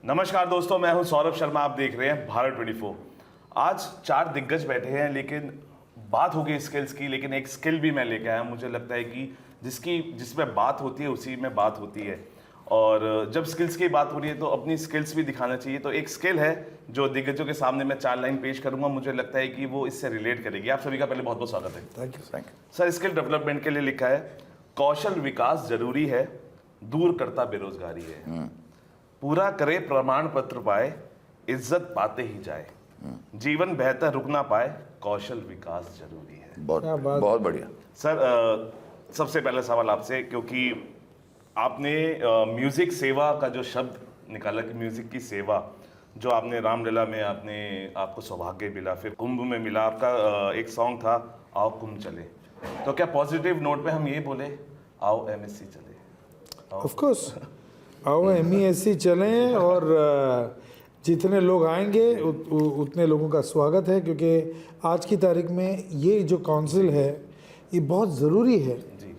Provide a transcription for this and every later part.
नमस्कार दोस्तों, मैं हूं सौरभ शर्मा। आप देख रहे हैं भारत 24। आज 4 दिग्गज बैठे हैं, लेकिन बात होगी स्किल्स की। लेकिन एक स्किल भी मैं लेके आया। मुझे लगता है कि जिसमें बात होती है उसी में बात होती है। और जब स्किल्स की बात हो रही है तो अपनी स्किल्स भी दिखाना चाहिए। तो एक स्किल है जो दिग्गजों के सामने मैं 4 लाइन पेश करूंगा। मुझे लगता है कि वो इससे रिलेट करेगी। आप सभी का पहले बहुत बहुत स्वागत है। Thank you. Sir, skill development के लिए लिखा है, कौशल विकास जरूरी है, दूर करता बेरोजगारी है, पूरा करे प्रमाण पत्र पाए, इज्जत पाते ही जाए, जीवन बेहतर रुक ना पाए, कौशल विकास जरूरी है। बहुत बढ़िया। सर, सबसे पहला सवाल आपसे, क्योंकि आपने म्यूजिक सेवा का जो शब्द निकाला कि म्यूजिक की सेवा, जो आपने रामलीला में आपको सौभाग्य मिला, फिर कुंभ में मिला, आपका एक सॉन्ग था आओ कुंभ चले। तो क्या पॉजिटिव नोट पे हम ये बोले आओ एमएससी चले? ऑफ कोर्स, आओ एमईएससी चलें। और जितने लोग आएंगे उतने लोगों का स्वागत है, क्योंकि आज की तारीख में ये जो काउंसिल है ये बहुत ज़रूरी है जी।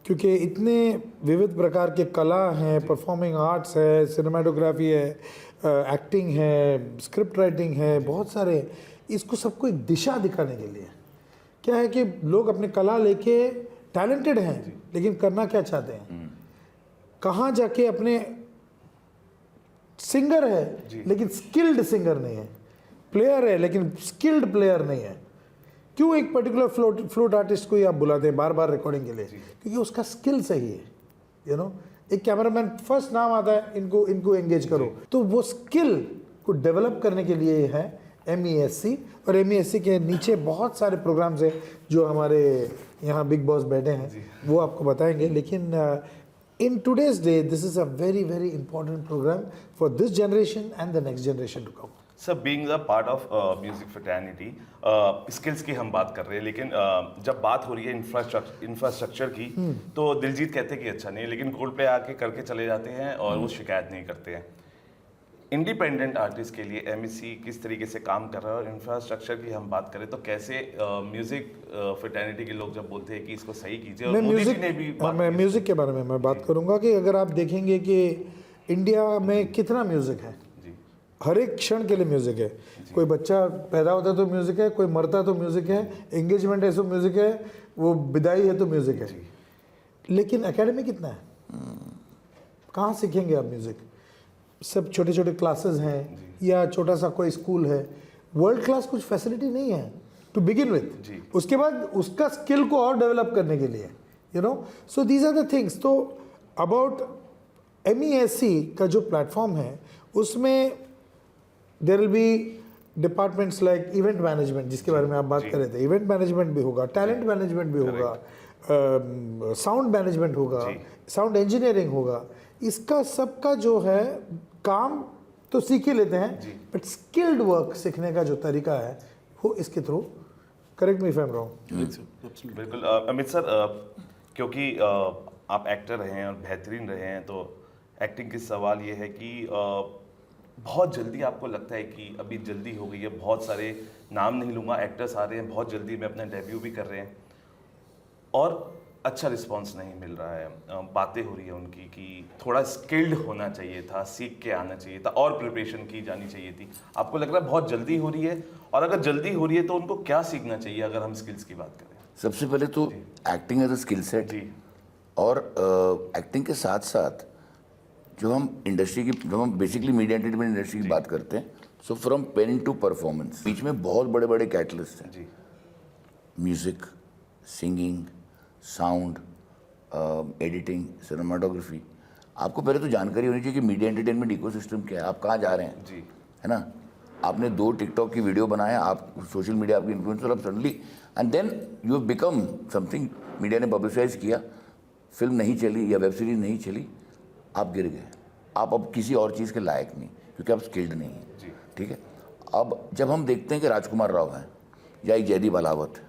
क्योंकि इतने विविध प्रकार के कला हैं, परफॉर्मिंग आर्ट्स है, सिनेमाटोग्राफी है, एक्टिंग है, स्क्रिप्ट राइटिंग है, बहुत सारे। इसको सबको एक दिशा दिखाने के लिए क्या है कि लोग अपने कला लेके टैलेंटेड हैं, लेकिन करना क्या चाहते हैं, कहाँ जाके अपने सिंगर है लेकिन स्किल्ड सिंगर नहीं है, प्लेयर है लेकिन स्किल्ड प्लेयर नहीं है। क्यों एक पर्टिकुलर फ्लूट आर्टिस्ट को ही आप बुलाते हैं बार बार रिकॉर्डिंग के लिए? क्योंकि उसका स्किल सही है। एक कैमरामैन फर्स्ट नाम आता है, इनको एंगेज करो। तो वो स्किल को डेवलप करने के लिए है एमईएससी। और एमईएससी के नीचे बहुत सारे प्रोग्राम्स हैं जो हमारे यहाँ बिग बॉस बैठे हैं, वो आपको बताएंगे। लेकिन in today's day, this is a very, very important program for this generation and the next generation to come. Sir, being a part of music fraternity, skills की हम बात कर रहे हैं, लेकिन जब बात हो रही है इंफ्रास्ट्रक्चर की, तो दिलजीत कहते हैं कि अच्छा नहीं, लेकिन कोर्ट पे आके करके चले जाते हैं और वो शिकायत नहीं करते हैं। इंडिपेंडेंट आर्टिस्ट के लिए एमएससी किस तरीके से काम कर रहा है? और इंफ्रास्ट्रक्चर की हम बात करें तो कैसे म्यूजिक फ्रेटर्निटी के लोग जब बोलते हैं कि इसको सही कीजिए, और मोदी जी ने भी बात मैं म्यूजिक के बारे में मैं बात करूंगा कि अगर आप देखेंगे कि इंडिया में कितना म्यूजिक है, हर एक क्षण के लिए म्यूजिक है। कोई बच्चा पैदा होता है तो म्यूजिक है, कोई मरता तो म्यूजिक है, एंगेजमेंट है तो म्यूजिक है, वो विदाई है तो म्यूजिक है। लेकिन एकेडमी कितना है? कहाँ सीखेंगे आप म्यूजिक? सब छोटे छोटे क्लासेस हैं या छोटा सा कोई स्कूल है। वर्ल्ड क्लास कुछ फैसिलिटी नहीं है टू बिगिन विथ। उसके बाद उसका स्किल को और डेवलप करने के लिए so these are the things. तो अबाउट एमईएससी का जो प्लेटफॉर्म है उसमें there will be departments like event management, जिसके बारे में आप बात कर रहे थे। इवेंट मैनेजमेंट भी होगा, टैलेंट मैनेजमेंट भी होगा, साउंड मैनेजमेंट होगा, साउंड इंजीनियरिंग होगा। इसका सबका जो है काम तो सीख ही लेते हैं, बट स्किल्ड वर्क सीखने का जो तरीका है वो इसके through. Correct me if I am wrong. बिल्कुल अमित सर, क्योंकि आप एक्टर रहे हैं और बेहतरीन रहे हैं, तो एक्टिंग की सवाल ये है कि बहुत जल्दी आपको लगता है कि अभी जल्दी हो गई है, बहुत सारे नाम नहीं लूँगा, एक्टर्स आ रहे हैं बहुत जल्दी में, अपना डेब्यू भी कर रहे हैं और अच्छा रिस्पांस नहीं मिल रहा है। बातें हो रही है उनकी कि थोड़ा स्किल्ड होना चाहिए था, सीख के आना चाहिए था, और प्रिपरेशन की जानी चाहिए थी। आपको लग रहा है बहुत जल्दी हो रही है? और अगर जल्दी हो रही है तो उनको क्या सीखना चाहिए अगर हम स्किल्स की बात करें? सबसे पहले तो acting as a skill set, और एक्टिंग के साथ साथ जो हम बेसिकली मीडिया एंटरटेनमेंट इंडस्ट्री की बात करते हैं, so from pain to performance बीच में बहुत बड़े बड़े कैटलिस्ट हैं। Music, singing, sound, editing, cinematography. आपको पहले तो जानकारी होनी चाहिए कि मीडिया एंटरटेनमेंट इकोसिस्टम क्या है, आप कहाँ जा रहे हैं, है ना। आपने 2 टिकटॉक की वीडियो बनाया, आप सोशल मीडिया आपकी इन्फ्लुएंसर, अब suddenly and then you have become something. Media ने पब्लिसाइज किया, फिल्म नहीं चली या वेब सीरीज नहीं चली, आप गिर गए। आप अब किसी और चीज़ के लायक नहीं, क्योंकि आप स्किल्ड नहीं हैं, ठीक है। अब जब हम देखते हैं कि राजकुमार राव हैं या एक जयदीप अलावत,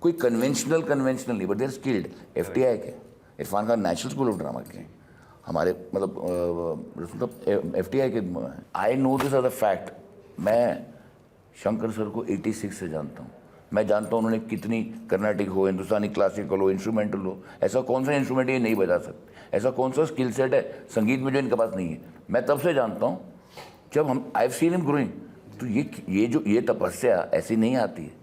कोई कन्वेंशनल नहीं, बट देर स्किल्ड। एफटीआई के Irfan Khan national school of drama के हमारे मतलब एफटीआई के। I know this as a fact. मैं शंकर सर को 86 से जानता हूँ। मैं जानता हूँ उन्होंने कितनी कर्नाटिक हो, हिंदुस्तानी क्लासिकल हो, इंस्ट्रूमेंटल हो, ऐसा कौन सा इंस्ट्रूमेंट ये नहीं बजा सकते, ऐसा कौन सा स्किल सेट है संगीत में जो इनके पास नहीं है। मैं तब से जानता हूँ जब हम I have seen him growing, तो ये तपस्या ऐसी नहीं आती है.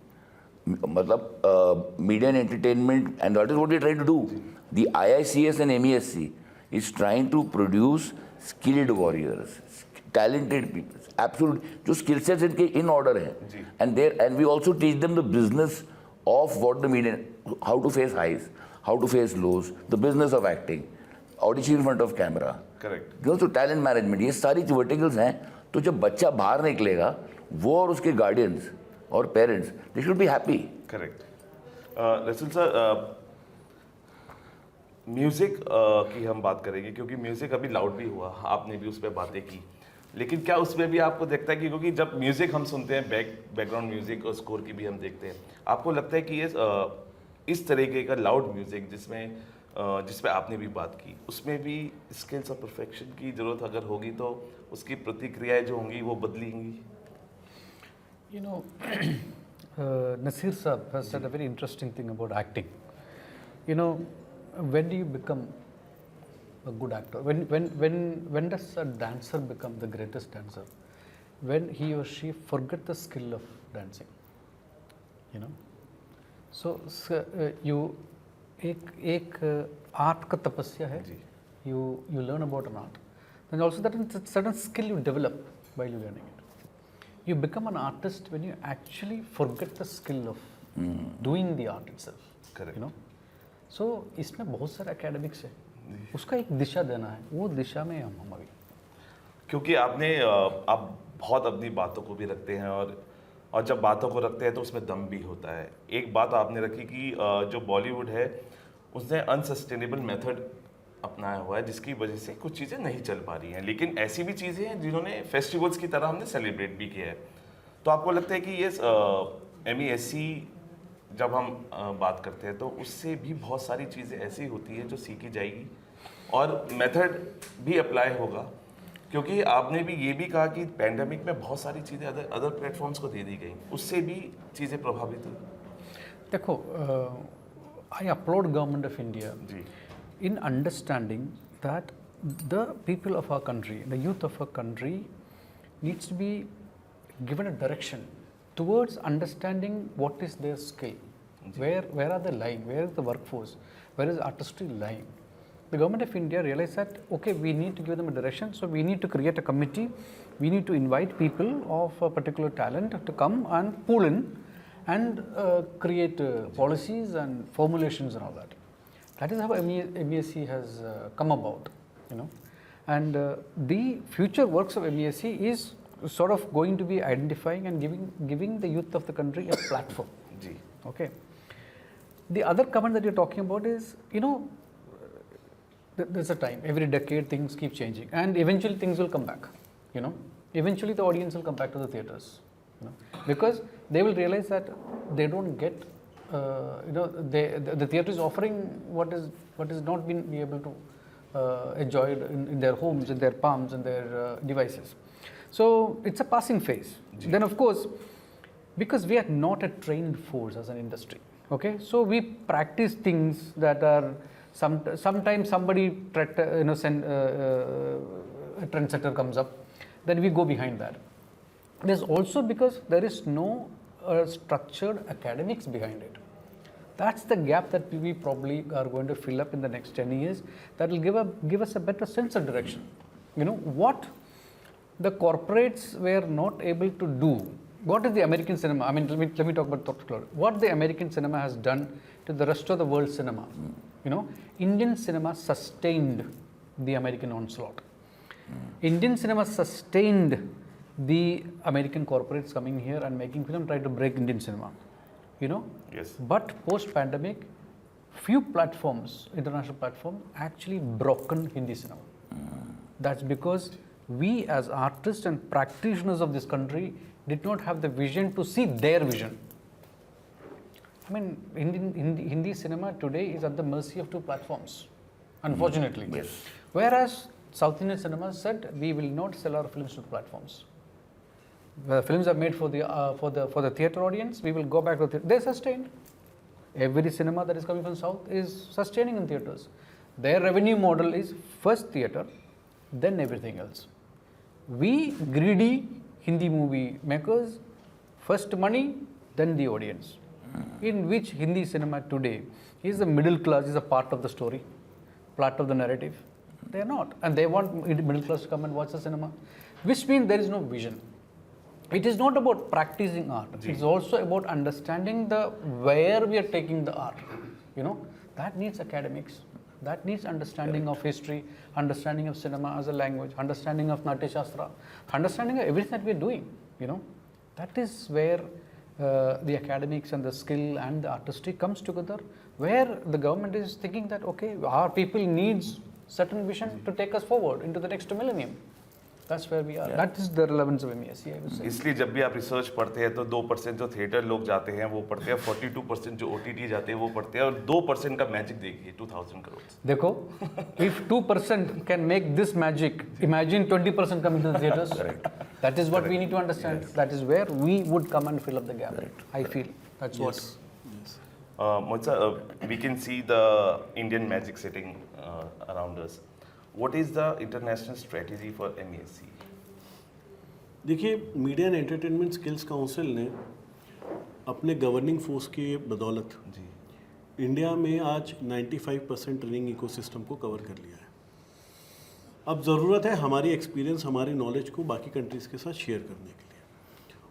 मतलब media and entertainment and that is what we try to do. The IICS and MESC is trying to produce skilled warriors, talented people, absolute जो skill sets इनके in order है, and we also teach them the business of what the media, how to face highs, how to face lows, the business of acting, audition in front of camera, correct. जो talent management, ये सारी verticals हैं. तो जब बच्चा बाहर निकलेगा, वो और उसके गार्डियंस और parents, they should be happy. Correct. रसूल सर, म्यूज़िक की हम बात करेंगे क्योंकि म्यूज़िक अभी लाउड भी हुआ, आपने भी उस पर बातें की, लेकिन क्या उसमें भी आपको देखता है कि क्योंकि जब म्यूज़िक हम सुनते हैं, बैकग्राउंड म्यूज़िक और स्कोर की भी हम देखते हैं, आपको लगता है कि ये इस तरीके का लाउड म्यूज़िक जिस पे आपने भी बात की, उसमें भी स्किल्स और परफेक्शन की ज़रूरत अगर होगी तो उसकी प्रतिक्रियाएं जो होंगी वो बदलेंगी? You know, Nasir Saab has said a very interesting thing about acting. You know, when do you become a good actor? When does a dancer become the greatest dancer? When he or she forget the skill of dancing. You know, so you एक art का तपस्या है. You learn about an art, and also that certain skill you develop while you learning it. You become an artist when you actually forget the skill of doing the art itself. Correct. You know, so इसमें बहुत सारे academics है, उसका एक दिशा देना है, वो दिशा में हम अभी. क्योंकि आप बहुत अपनी बातों को भी रखते हैं और जब बातों को रखते हैं तो उसमें दम भी होता है. एक बात आपने रखी कि जो बॉलीवुड है उसने अनसस्टेनेबल मेथड अपनाया हुआ है जिसकी वजह से कुछ चीज़ें नहीं चल पा रही हैं, लेकिन ऐसी भी चीज़ें हैं जिन्होंने फेस्टिवल्स की तरह हमने सेलिब्रेट भी किया है. तो आपको लगता है कि ये MESC जब हम बात करते हैं तो उससे भी बहुत सारी चीज़ें ऐसी होती है जो सीखी जाएगी और मेथड भी अप्लाई होगा? क्योंकि आपने भी ये भी कहा कि पैंडेमिक में बहुत सारी चीज़ें अदर प्लेटफॉर्म्स को दे दी गई, उससे भी चीज़ें प्रभावित हुई. देखो, I applaud Government of India in understanding that the people of our country, the youth of our country, needs to be given a direction towards understanding what is their skill, where are they lying, where is the workforce, where is artistry lying. The Government of India realized that, okay, we need to give them a direction, so we need to create a committee, we need to invite people of a particular talent to come and pull in and create policies and formulations and all that. That is how MESC has come about, you know. And the future works of MESC is sort of going to be identifying and giving the youth of the country a platform. Okay. The other comment that you're talking about is, you know, there's a time, every decade things keep changing and eventually things will come back, you know. Eventually the audience will come back to the theatres, you know, because they will realize that they don't get, you know, the theatre is offering what is not been able to enjoy in their homes, in their palms, in their devices. So it's a passing phase. Then of course, because we are not a trained force as an industry, okay, so we practice things that are sometimes somebody a trendsetter comes up, then we go behind that. There's also because there is no structured academics behind it. That's the gap that we probably are going to fill up in the next 10 years. That will give us a better sense of direction. You know, what the corporates were not able to do. What is the American cinema? I mean, let me talk about what the American cinema has done to the rest of the world cinema. You know, Indian cinema sustained the American onslaught. Indian cinema sustained the American corporates coming here and making film, try to break Indian cinema. You know? Yes. But post-pandemic, few platforms, international platforms, actually broken Hindi cinema. That's because we as artists and practitioners of this country did not have the vision to see their vision. I mean, Hindi cinema today is at the mercy of two platforms, unfortunately. Yes. Whereas South Indian cinema said, we will not sell our films to platforms. The films are made for the theatre audience. We will go back to the they're sustained. Every cinema that is coming from South is sustaining in theatres. Their revenue model is first theatre, then everything else. we greedy Hindi movie makers, first money, then the audience. In which Hindi cinema today is the middle class, is a part of the story, part of the narrative. They are not, and they want middle class to come and watch the cinema, which means there is no vision. It is not about practicing art. It's also about understanding the where we are taking the art. You know, that needs academics. That needs understanding of history, understanding of cinema as a language, understanding of Natya Shastra, understanding of everything that we are doing. You know, that is where the academics and the skill and the artistry comes together. Where the government is thinking that okay, our people needs certain vision to take us forward into the next millennium. That's where we are. That is the relevance of MESC, I would say. इसलिए जब भी आप research पढ़ते हैं तो 2% जो theatre लोग जाते हैं वो पढ़ते हैं, 42% जो OTT जाते हैं वो पढ़ते हैं, और 2% का मैजिक देखिए 2000 करोड़. देखो, if 2% can make this magic, imagine 20% coming to the theaters. Correct. That is what we need to understand. Yes. That is where we would come and fill up the gap. Right. I feel that's what. Mohit sir, we can see the Indian magic sitting around us. What is the international strategy for MESC? देखिए, media and entertainment skills council ने अपने governing force की बदौलत India में आज 95% training ecosystem को cover कर लिया है. अब ज़रूरत है हमारी एक्सपीरियंस, हमारी नॉलेज को बाकी कंट्रीज़ के साथ शेयर करने के लिए.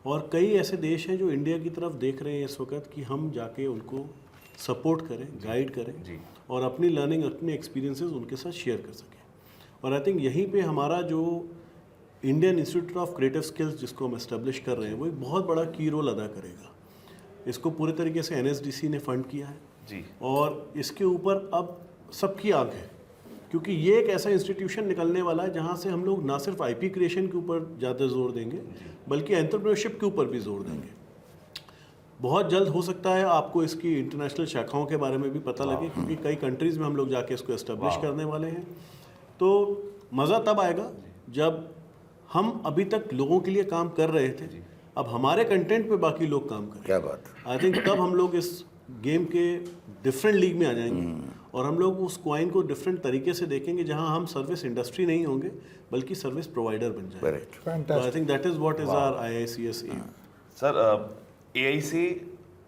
और कई ऐसे देश हैं जो इंडिया की तरफ देख रहे हैं इस वक्त कि हम जाके उनको सपोर्ट करें, गाइड करें और अपनी लर्निंग, अपने एक्सपीरियंसेस उनके साथ शेयर कर सकें. और आई थिंक यहीं पे हमारा जो Indian institute of creative skills जिसको हम एस्टेब्लिश कर रहे हैं वो एक बहुत बड़ा की रोल अदा करेगा. इसको पूरे तरीके से NSDC ने फंड किया है जी, और इसके ऊपर अब सबकी आंख है, क्योंकि ये एक ऐसा इंस्टीट्यूशन निकलने वाला है जहाँ से हम लोग ना सिर्फ IP क्रिएशन के ऊपर ज़्यादा जोर देंगे बल्कि एंटरप्रेन्योरशिप के ऊपर भी जोर देंगे. बहुत जल्द हो सकता है आपको इसकी इंटरनेशनल शाखाओं के बारे में भी पता लगे, क्योंकि कई कंट्रीज़ में हम लोग जाके इसको एस्टेब्लिश करने वाले हैं. तो मज़ा तब आएगा जब हम अभी तक लोगों के लिए काम कर रहे थे, अब हमारे कंटेंट पे बाकी लोग काम करें. क्या बात. आई थिंक तब हम लोग इस गेम के डिफरेंट लीग में आ जाएंगे और हम लोग उस कॉइन को डिफरेंट तरीके से देखेंगे, जहां हम सर्विस इंडस्ट्री नहीं होंगे बल्कि सर्विस प्रोवाइडर बन जाएंगे. तो I think that is what is our IICS aim. Sir, AI से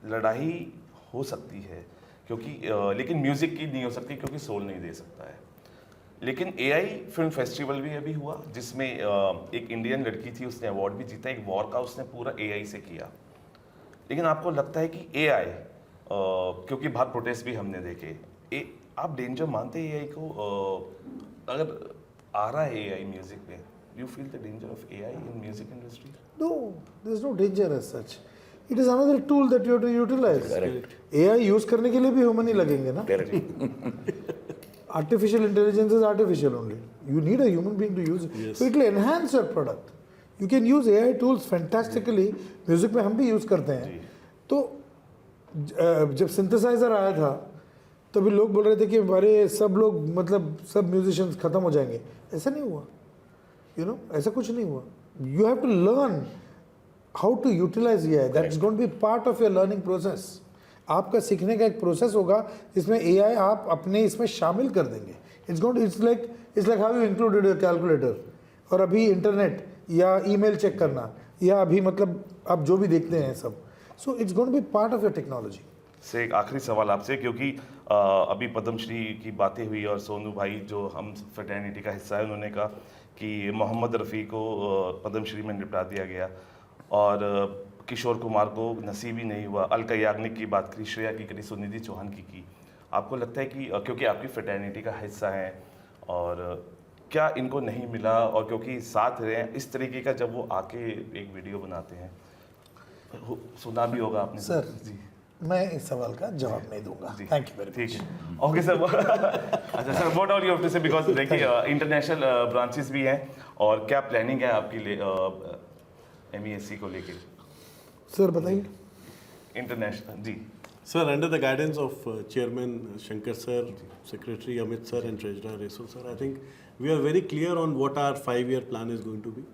लड़ाई हो सकती है क्योंकि लेकिन म्यूजिक की नहीं हो सकती क्योंकि सोल नहीं दे सकता है. लेकिन AI फिल्म फेस्टिवल भी अभी हुआ जिसमें एक इंडियन लड़की थी, उसने अवार्ड भी जीता, एक वॉर का उसने पूरा AI से किया. लेकिन आपको लगता है कि AI क्योंकि बाहर प्रोटेस्ट भी हमने देखे, आप डेंजर मानते हैं AI को? अगर आ रहा है AI म्यूजिक में, you feel the danger of AI in music industry? No, there is no danger as such. It is another tool that you have to utilize. Correct. AI use करने के लिए भी human ही लगेंगे ना. Artificial intelligence is artificial only. You need a human being to use it. Yes. So it will enhance your product. You can use AI tools fantastically. Music में हम भी use करते हैं. तो जब सिंथेसाइजर आया था तभी लोग बोल रहे थे कि हमारे सब लोग मतलब सब म्यूजिशियंस खत्म हो जाएंगे. ऐसा नहीं हुआ. ऐसा कुछ नहीं हुआ. You have to learn how to utilize AI. That's going to be part of your learning process. आपका सीखने का एक प्रोसेस होगा जिसमें AI आप अपने इसमें शामिल कर देंगे. It's like how you included a calculator. और अभी इंटरनेट या ईमेल चेक करना या अभी मतलब आप जो भी देखते हैं सब. So it's going to be part of your technology. से एक आखिरी सवाल आपसे, क्योंकि अभी पद्मश्री की बातें हुई और सोनू भाई जो हम फ्रेटर्निटी का हिस्सा है उन्होंने कहा कि मोहम्मद रफ़ी को पद्मश्री में निपटा दिया गया और किशोर कुमार को नसीब ही नहीं हुआ. अलका याग्निक की बात करी, श्रेया की करी, सुनिधि चौहान की. आपको लगता है कि क्योंकि आपकी फ्रेटर्निटी का हिस्सा है और क्या इनको नहीं मिला, और क्योंकि साथ रहे हैं इस तरीके का, जब वो आके एक वीडियो बनाते हैं, सुना भी होगा आपने सर जी. मैं इस सवाल का जवाब नहीं दूंगा. Thank you very much. ठीक है, ओके सर. अच्छा sir, what all you have to say, because देखिए इंटरनेशनल ब्रांचेस भी हैं, और क्या प्लानिंग है आपकी MESC को लेके? सर बताइए. इंटरनेशनल जी. Sir, under the guidance of Chairman Shankar sir, Secretary Amit sir and Treasurer Resul sir, I think we are very clear on what our 5-year plan is going to be.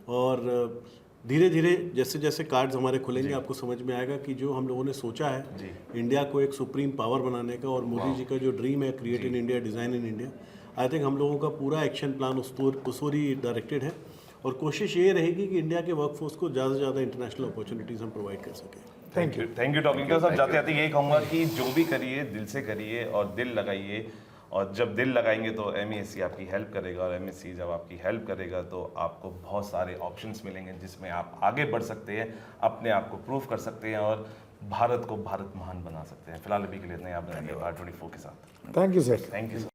और धीरे धीरे जैसे जैसे cards हमारे खुलेंगे आपको समझ में आएगा कि जो हम लोगों ने सोचा है इंडिया को एक सुप्रीम पावर बनाने का, और मोदी जी का जो ड्रीम है create in India, design in India, I think हम लोगों का पूरा एक्शन प्लान उस ओर ही डायरेक्टेड है. और कोशिश ये रहेगी कि इंडिया के वर्कफोर्स को ज़्यादा से ज़्यादा इंटरनेशनल अपॉर्चुनिटीज़ हम प्रोवाइड कर सकें। थैंक यू टॉपिक साहब। जाते जाते यही कहूँगा कि जो भी करिए दिल से करिए और दिल लगाइए, और जब दिल लगाएंगे तो MESC आपकी हेल्प करेगा, और MESC जब आपकी हेल्प करेगा तो आपको बहुत सारे ऑप्शंस मिलेंगे जिसमें आप आगे बढ़ सकते हैं, अपने आप को प्रूव कर सकते हैं और भारत को भारत महान बना सकते हैं। फिलहाल अभी के लिए इतना ही। आप धन्यवाद 24 के साथ। Thank you sir. Thank you sir.